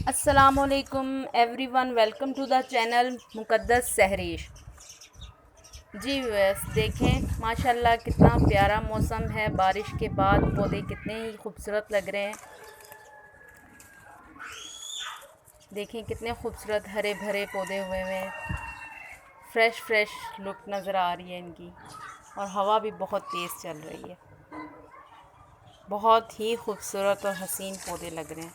अस्सलामुअलैकुम everyone, welcome to the channel Muqaddas Sehrish. जी बस देखें, माशाल्लाह कितना प्यारा मौसम है। बारिश के बाद पौधे कितने ही खूबसूरत लग रहे हैं। देखें कितने खूबसूरत हरे भरे पौधे हुए हैं। फ्रेश फ्रेश लुक नज़र आ रही है इनकी, और हवा भी बहुत तेज़ चल रही है। बहुत ही खूबसूरत और हसीन पौधे लग रहे हैं।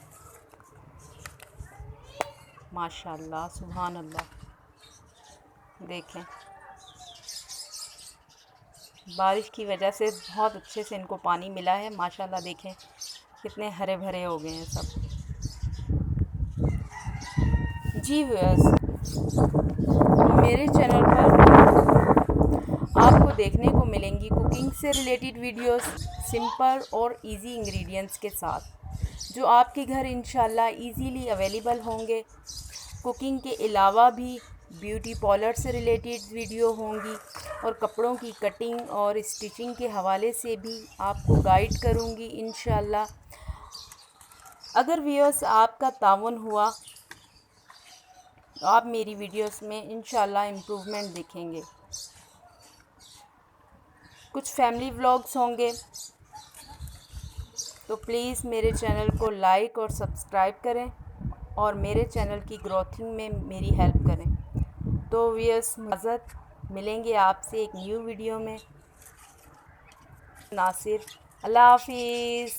माशाल्लाह, सुभान अल्लाह। देखें, बारिश की वजह से बहुत अच्छे से इनको पानी मिला है। माशाल्लाह, देखें कितने हरे भरे हो गए हैं सब। जी व्यूअर्स, मेरे चैनल पर आपको देखने को मिलेंगी कुकिंग से रिलेटेड वीडियोस, सिंपल और इजी इंग्रेडिएंट्स के साथ, जो आपके घर इंशाल्लाह इजीली अवेलेबल होंगे। कुकिंग के अलावा भी ब्यूटी पार्लर से रिलेटेड वीडियो होंगी, और कपड़ों की कटिंग और स्टिचिंग के हवाले से भी आपको गाइड करूँगी इंशाल्लाह। अगर व्यूअर्स आपका ताउन हुआ तो आप मेरी वीडियोस में इंशाल्लाह इम्प्रूवमेंट देखेंगे। कुछ फैमिली व्लॉग्स होंगे, तो प्लीज़ मेरे चैनल को लाइक और सब्सक्राइब करें और मेरे चैनल की ग्रोथिंग में मेरी हेल्प करें। तो व्यूअर्स, मिलेंगे आपसे एक न्यू वीडियो में। नासिर, अल्लाह हाफिज़।